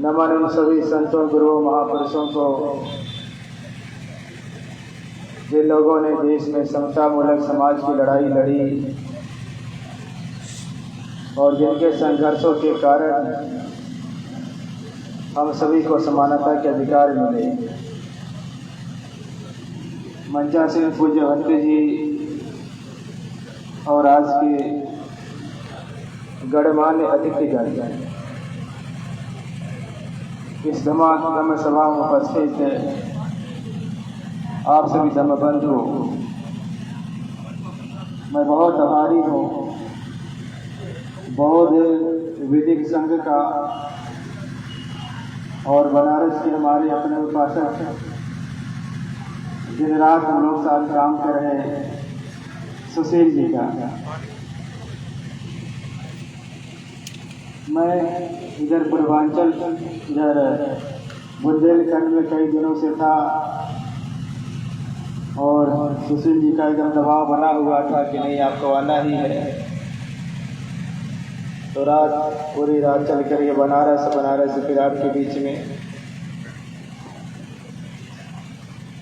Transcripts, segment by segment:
नमन उन सभी संतों गुरुओं महापुरुषों को जिन लोगों ने देश में समता मूलक समाज की लड़ाई लड़ी और जिनके संघर्षों के कारण हम सभी को समानता के अधिकार मिले। मंचा सिंह पूज्य भट्ट जी और आज के गणमान्य अतिथिगण इस धम्म सभा में उपस्थित है, आप सभी धम्म बंधु, मैं बहुत आभारी हूँ बौद्ध वैदिक संघ का और बनारस के हमारे अपने उपासक दिन रात हम लोग साथ काम कर रहे हैं सुशील जी का। मैं इधर पूर्वांचल इधर बुंदेलखंड में कई दिनों से था और सुशील जी का एकदम दबाव बना हुआ था कि नहीं आपको आना ही है, तो पूरी रात चल कर ये बनारस फिर आपके बीच में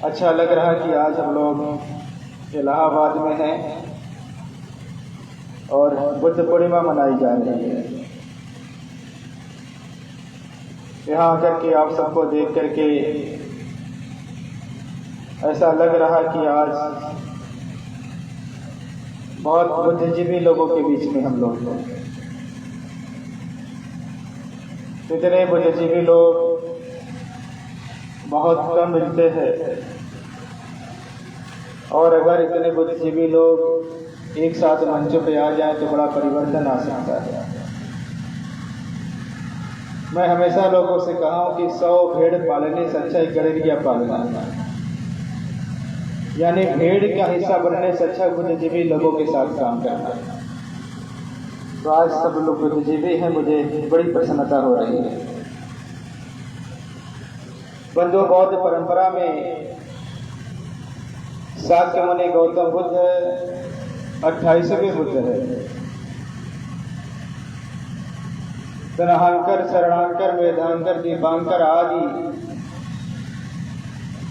अच्छा लग रहा कि आज हम लोग इलाहाबाद में हैं और बुद्ध पूर्णिमा मनाई जा रही है। यहाँ आकर के आप सबको देख करके ऐसा लग रहा कि आज बहुत बुद्धिजीवी लोगों के बीच में हम लोग हैं। इतने बुद्धिजीवी लोग बहुत कम मिलते हैं और अगर इतने बुद्धिजीवी लोग एक साथ मंच पे आ जाएं तो बड़ा परिवर्तन आ सकता है। मैं हमेशा लोगों से कहा हूं कि 100 भेड़ पालने से अच्छा एक गड़ेरिया पालना, यानी भेड़ का हिस्सा बनने से अच्छा बुद्धिजीवी लोगों के साथ काम करना। तो आज सब लोग बुद्धिजीवी हैं, मुझे बड़ी प्रसन्नता हो रही है। बंधु, बौद्ध परंपरा में शाक्य मुनि गौतम बुद्ध 28वें बुद्ध है। तनहांकर, शरणांकर, वेदांकर, दीपांकर आदि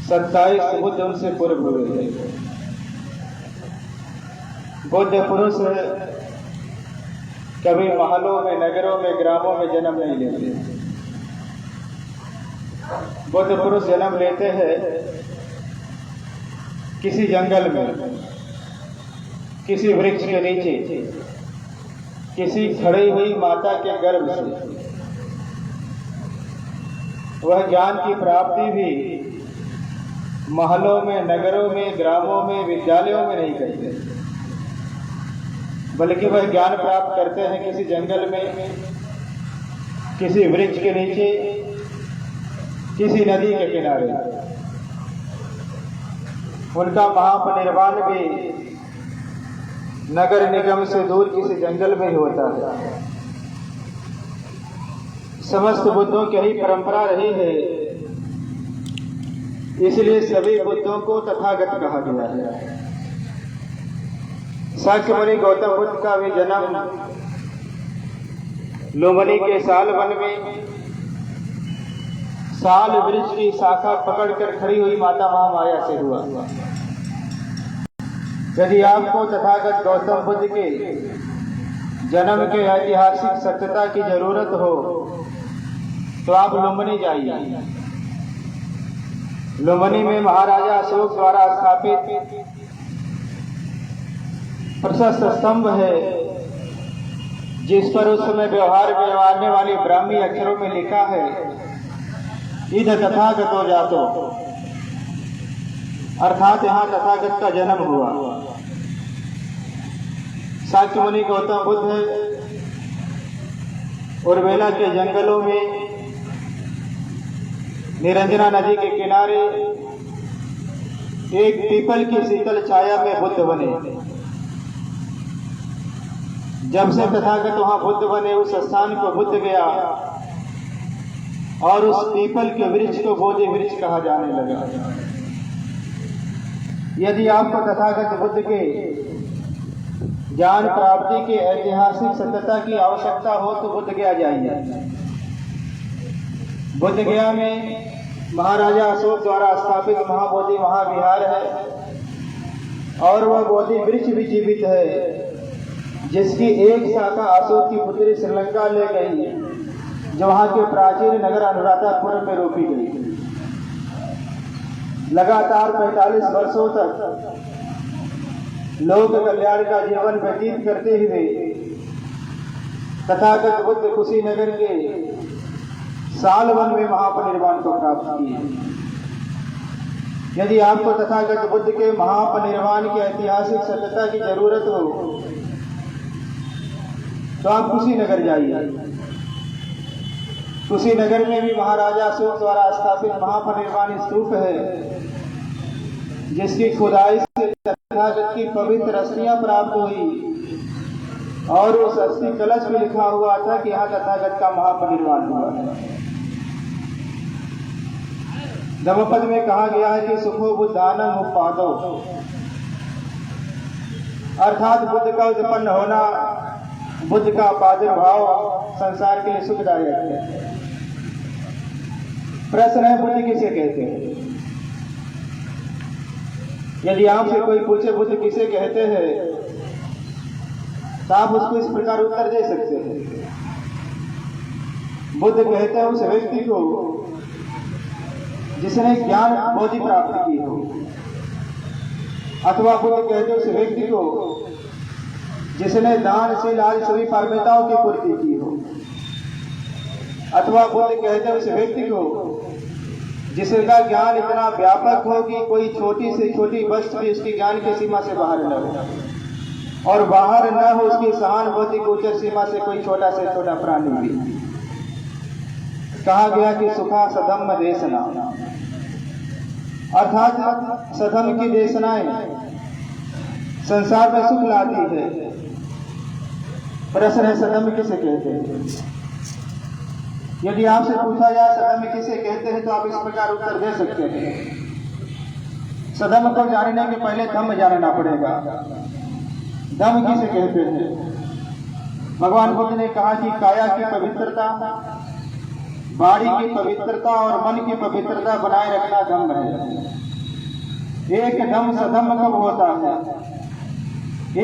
27 बुद्ध उनसे पूर्व हुए थे। बुद्ध पुरुष कभी महलों में, नगरों में, ग्रामों में जन्म नहीं लेते। बुद्ध पुरुष जन्म लेते हैं किसी जंगल में, किसी वृक्ष के नीचे, किसी खड़ी हुई माता के गर्भ से। वह ज्ञान की प्राप्ति भी महलों में, नगरों में, ग्रामों में, विद्यालयों में नहीं करते, बल्कि वह ज्ञान प्राप्त करते हैं किसी जंगल में, किसी वृक्ष के नीचे, किसी नदी के किनारे। उनका महापरिनिर्वाण भी नगर निगम से दूर किसी जंगल में ही होता है। समस्त बुद्धों की यही परंपरा रही है, इसलिए सभी बुद्धों को तथागत कहा गया है। शाक्य मुनि गौतम बुद्ध का भी जन्म लुम्बिनी के साल वन में साल वृक्ष की शाखा पकड़कर खड़ी हुई माता महामाया से हुआ। यदि आपको तथागत गौतम बुद्ध के जन्म के ऐतिहासिक सत्यता की जरूरत हो तो आप लुम्बिनी जाइए। लुम्बिनी में महाराजा अशोक द्वारा स्थापित प्रशस्त स्तंभ है, जिस पर उस समय व्यवहार में आने वाली ब्राह्मी अक्षरों में लिखा है, इध तथागतो जातो, अर्थात यहाँ तथागत का जन्म हुआ। शाक्य मुनि गौतम बुद्ध उर्वेला के जंगलों में निरंजना नदी के किनारे एक पीपल की शीतल छाया में बुद्ध बने। जब से तथागत वहां बुद्ध बने, उस स्थान को बुद्ध गया और उस पीपल के वृक्ष को बोधि वृक्ष कहा जाने लगा। यदि आपको तथागत बुद्ध के ज्ञान प्राप्ति के ऐतिहासिक सत्यता की आवश्यकता हो तो बुद्ध गया जाइए। बुद्ध गया में महाराजा अशोक द्वारा स्थापित महाबोधि महाविहार है और वह बोधि वृक्ष भी जीवित है, जिसकी एक शाखा अशोक की पुत्री श्रीलंका ले गई, जो वहां के प्राचीन नगर अनुराधापुर में रोपी गई। लगातार 45 वर्षों तक लोक कल्याण का जीवन व्यतीत करते हुए तथागत बुद्ध कुशीनगर के सालवन में महापरिनिर्वाण को प्राप्त किए। यदि आपको तथागत बुद्ध के महापरिनिर्वाण की ऐतिहासिक सत्यता की जरूरत हो तो आप कुशीनगर जाइए। कुशीनगर में भी महाराजा अशोक द्वारा स्थापित महापरिनिर्वाण स्तूप है, जिसकी खुदाई से तथागत की पवित्र अस्थियां प्राप्त हुई और उस अस्थि कलश में लिखा हुआ था कि यहाँ तथागत का महापरिनिर्वाण हुआ है। धम्मपद में कहा गया है कि सुखो बुद्धानं उत्पादो, अर्थात बुद्ध का उत्पन्न होना, बुद्ध का प्रादुर्भाव संसार के लिए सुखदायक है। प्रश्न है, बुद्ध किसे कहते हैं? यदि आपसे कोई पूछे बुद्ध किसे कहते हैं तो आप उसको इस प्रकार उत्तर दे सकते हैं। बुद्ध कहते हैं उस व्यक्ति को जिसने ज्ञान बोधि प्राप्त की हो, अथवा बुद्ध कहते हैं उस व्यक्ति को जिसने दानशील आदि सभी पारमिताओं की पूर्ति की हो, अथवा बुद्ध कहते हैं उस व्यक्ति को जिसका ज्ञान इतना व्यापक हो कि कोई छोटी से छोटी वस्तु भी उसके ज्ञान की सीमा से बाहर न हो, और बाहर न हो उसकी सहानुभूति गोचर सीमा से कोई छोटा से छोटा प्राणी भी। कहा गया कि सुखा सधम्म देशना, अर्थात सधम्म की देशनाएं संसार में सुख लाती है। प्रश्न है, सधम्म किसे कहते हैं? यदि आपसे पूछा जाए सधम्म किसे कहते हैं तो आप इस प्रकार उत्तर दे सकते हैं। सधम्म को जानने के पहले धम्म जानना पड़ेगा। धम्म किसे कहते हैं? भगवान बुद्ध ने कहा कि काया की पवित्रता, वाणी की पवित्रता और मन की पवित्रता बनाए रखना धम्म है। एक धम्म सधम्म कब होता है?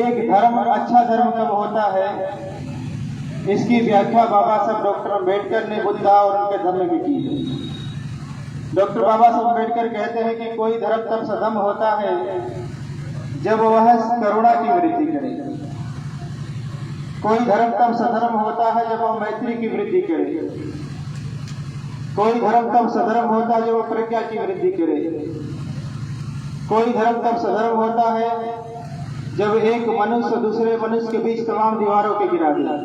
एक धर्म अच्छा धर्म कब होता है? इसकी व्याख्या बाबा साहब डॉक्टर अम्बेडकर ने बुद्धा और उनके धर्म की की है। डॉक्टर बाबा साहब अम्बेडकर कहते हैं कि कोई धर्म तब सधम्म होता है जब वह करुणा की वृद्धि करे। कोई धर्म तब सधर्म होता है जब वह मैत्री की वृद्धि करे। कोई धर्म तब सधर्म होता है जब वह प्रज्ञा की वृद्धि करे। कोई धर्म तब सधर्म होता है जब एक मनुष्य दूसरे मनुष्य के बीच तमाम दीवारों के गिरा दे।